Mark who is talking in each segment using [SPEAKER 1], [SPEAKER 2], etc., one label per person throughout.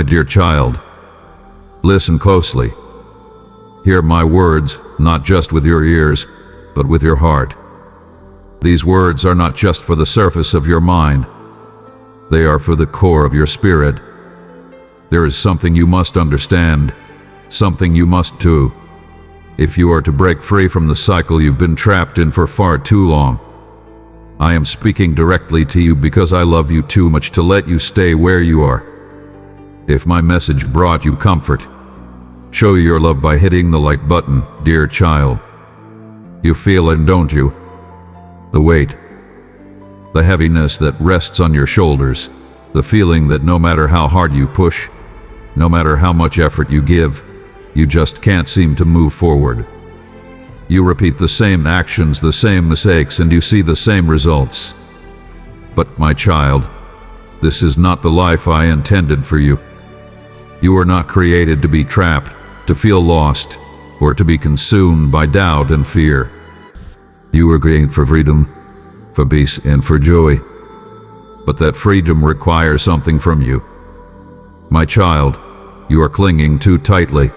[SPEAKER 1] My dear child, listen closely. Hear my words, not just with your ears, but with your heart. These words are not just for the surface of your mind. They are for the core of your spirit. There is something you must understand, something you must do, if you are to break free from the cycle you've been trapped in for far too long. I am speaking directly to you because I love you too much to let you stay where you are. If my message brought you comfort, show your love by hitting the like button, dear child. You feel it, don't you? The weight, the heaviness that rests on your shoulders, the feeling that no matter how hard you push, no matter how much effort you give, you just can't seem to move forward. You repeat the same actions, the same mistakes, and you see the same results. But my child, this is not the life I intended for you. You were not created to be trapped, to feel lost, or to be consumed by doubt and fear. You were created for freedom, for peace, and for joy. But that freedom requires something from you. My child, you are clinging too tightly.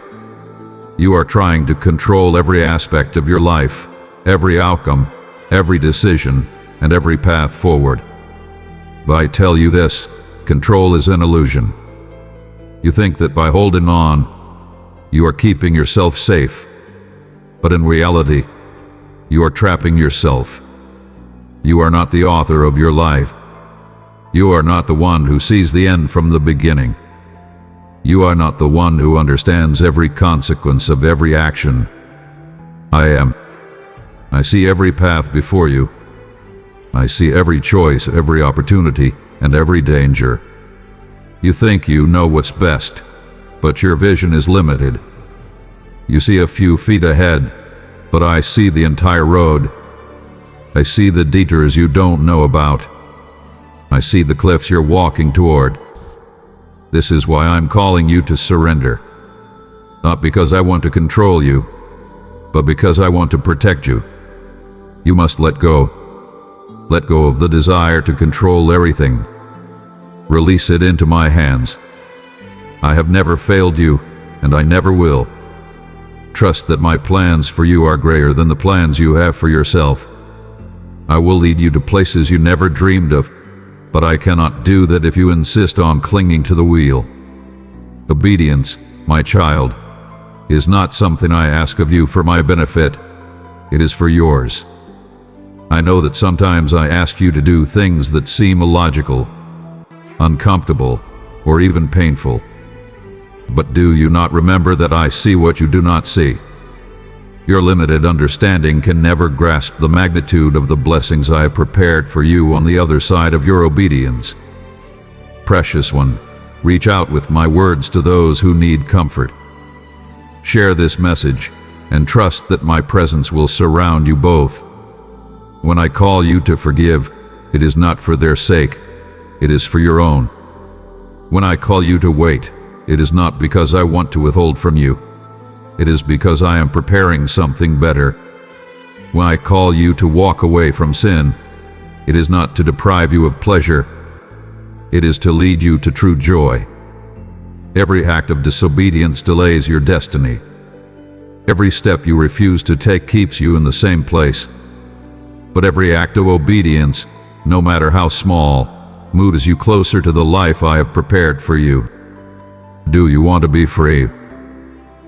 [SPEAKER 1] You are trying to control every aspect of your life, every outcome, every decision, and every path forward. But I tell you this, control is an illusion. You think that by holding on, you are keeping yourself safe. But in reality, you are trapping yourself. You are not the author of your life. You are not the one who sees the end from the beginning. You are not the one who understands every consequence of every action. I am. I see every path before you. I see every choice, every opportunity, and every danger. You think you know what's best, but your vision is limited. You see a few feet ahead, but I see the entire road. I see the detours you don't know about. I see the cliffs you're walking toward. This is why I'm calling you to surrender. Not because I want to control you, but because I want to protect you. You must let go. Let go of the desire to control everything. Release it into my hands. I have never failed you, and I never will. Trust that my plans for you are greater than the plans you have for yourself. I will lead you to places you never dreamed of, but I cannot do that if you insist on clinging to the wheel. Obedience, my child, is not something I ask of you for my benefit. It is for yours. I know that sometimes I ask you to do things that seem illogical, uncomfortable, or even painful. But do you not remember that I see what you do not see? Your limited understanding can never grasp the magnitude of the blessings I have prepared for you on the other side of your obedience. Precious one, reach out with my words to those who need comfort. Share this message and trust that my presence will surround you both. When I call you to forgive, it is not for their sake, it is for your own. When I call you to wait, it is not because I want to withhold from you. It is because I am preparing something better. When I call you to walk away from sin, it is not to deprive you of pleasure. It is to lead you to true joy. Every act of disobedience delays your destiny. Every step you refuse to take keeps you in the same place. But every act of obedience, no matter how small, moves you closer to the life I have prepared for you. Do you want to be free?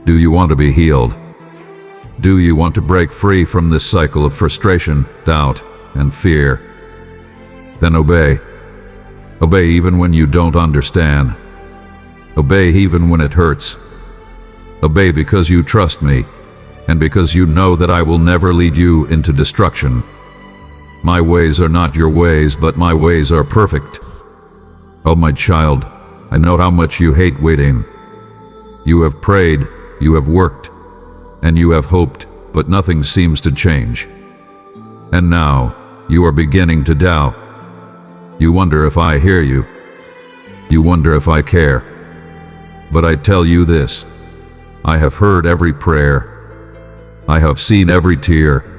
[SPEAKER 1] Do you want to be healed? Do you want to break free from this cycle of frustration, doubt, and fear? Then obey. Obey even when you don't understand. Obey even when it hurts. Obey because you trust me, and because you know that I will never lead you into destruction. My ways are not your ways, but my ways are perfect. Oh, my child, I know how much you hate waiting. You have prayed, you have worked, and you have hoped, but nothing seems to change. And now, you are beginning to doubt. You wonder if I hear you. You wonder if I care. But I tell you this, I have heard every prayer. I have seen every tear.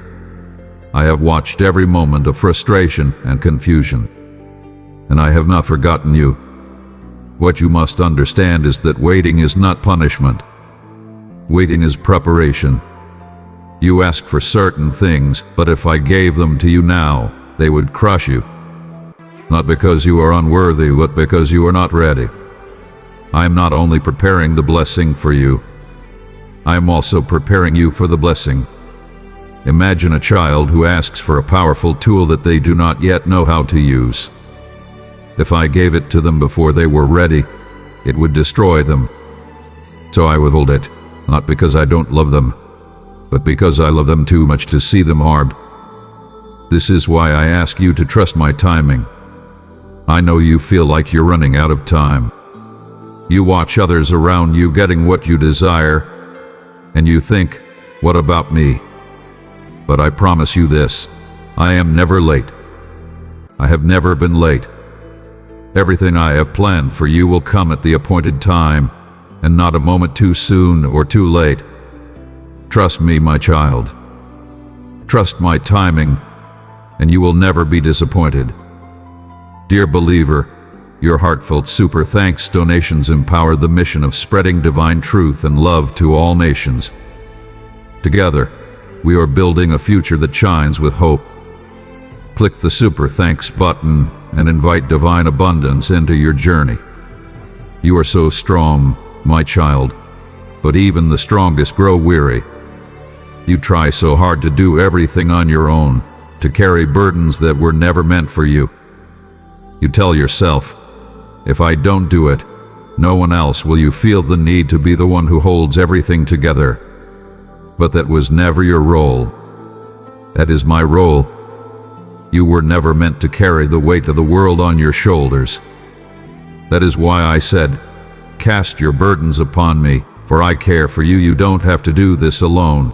[SPEAKER 1] I have watched every moment of frustration and confusion. And I have not forgotten you. What you must understand is that waiting is not punishment. Waiting is preparation. You ask for certain things, but if I gave them to you now, they would crush you. Not because you are unworthy, but because you are not ready. I am not only preparing the blessing for you, I am also preparing you for the blessing. Imagine a child who asks for a powerful tool that they do not yet know how to use. If I gave it to them before they were ready, it would destroy them. So I withhold it, not because I don't love them, but because I love them too much to see them harmed. This is why I ask you to trust my timing. I know you feel like you're running out of time. You watch others around you getting what you desire, and you think, what about me? But I promise you this, I am never late. I have never been late. Everything I have planned for you will come at the appointed time, and not a moment too soon or too late. Trust me, my child. Trust my timing, and you will never be disappointed. Dear believer, your heartfelt super thanks donations empower the mission of spreading divine truth and love to all nations. Together, we are building a future that shines with hope. Click the super thanks button and invite divine abundance into your journey. You are so strong, my child, but even the strongest grow weary. You try so hard to do everything on your own, to carry burdens that were never meant for you. You tell yourself, if I don't do it, no one else will. You feel the need to be the one who holds everything together. But that was never your role. That is my role. You were never meant to carry the weight of the world on your shoulders. That is why I said, cast your burdens upon me, for I care for you. You don't have to do this alone.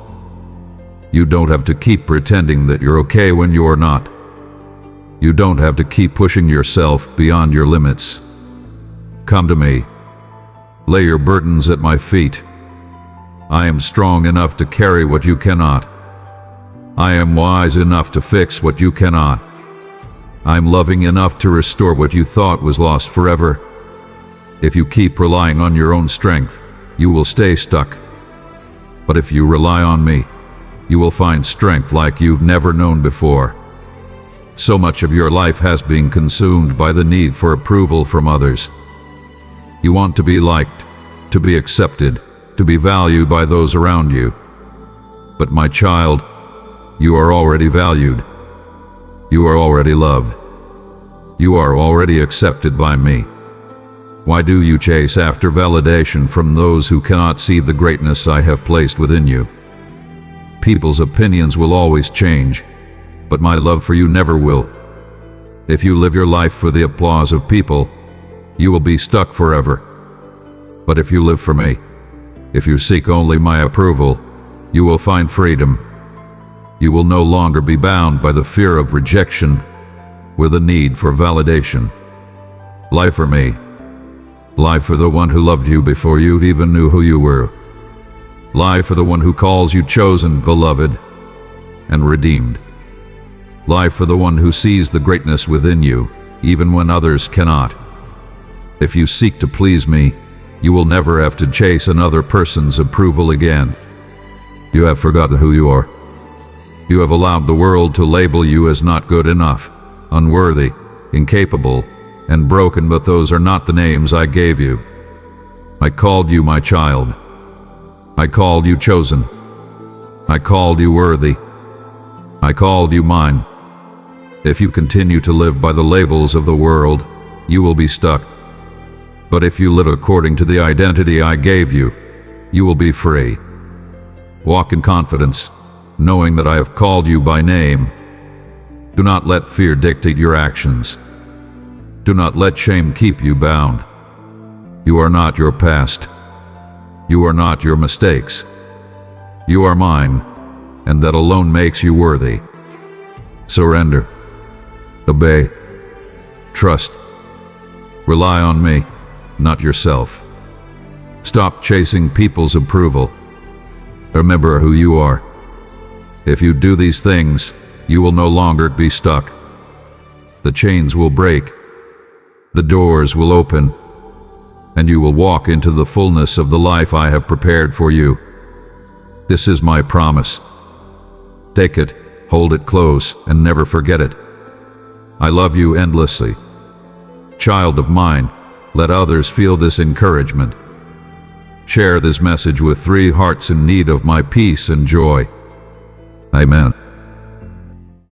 [SPEAKER 1] You don't have to keep pretending that you're okay when you're not. You don't have to keep pushing yourself beyond your limits. Come to me. Lay your burdens at my feet. I am strong enough to carry what you cannot. I am wise enough to fix what you cannot. I'm loving enough to restore what you thought was lost forever. If you keep relying on your own strength, you will stay stuck. But if you rely on me, you will find strength like you've never known before. So much of your life has been consumed by the need for approval from others. You want to be liked, to be accepted, to be valued by those around you. But my child, you are already valued. You are already loved. You are already accepted by me. Why do you chase after validation from those who cannot see the greatness I have placed within you? People's opinions will always change, but my love for you never will. If you live your life for the applause of people, you will be stuck forever. But if you live for me, if you seek only my approval, you will find freedom. You will no longer be bound by the fear of rejection or the need for validation. Life for me. Life for the one who loved you before you even knew who you were. Life for the one who calls you chosen, beloved, and redeemed. Life for the one who sees the greatness within you, even when others cannot. If you seek to please me, you will never have to chase another person's approval again. You have forgotten who you are. You have allowed the world to label you as not good enough, unworthy, incapable, and broken, but those are not the names I gave you. I called you my child. I called you chosen. I called you worthy. I called you mine. If you continue to live by the labels of the world, you will be stuck. But if you live according to the identity I gave you, you will be free. Walk in confidence, knowing that I have called you by name. Do not let fear dictate your actions. Do not let shame keep you bound. You are not your past. You are not your mistakes. You are mine, and that alone makes you worthy. Surrender. Obey. Trust. Rely on me, not yourself. Stop chasing people's approval. Remember who you are. If you do these things, you will no longer be stuck. The chains will break. The doors will open. and you will walk into the fullness of the life I have prepared for you. This is my promise. Take it, hold it close, and never forget it. I love you endlessly. Child of mine, let others feel this encouragement. Share this message with 3 hearts in need of my peace and joy. Amen.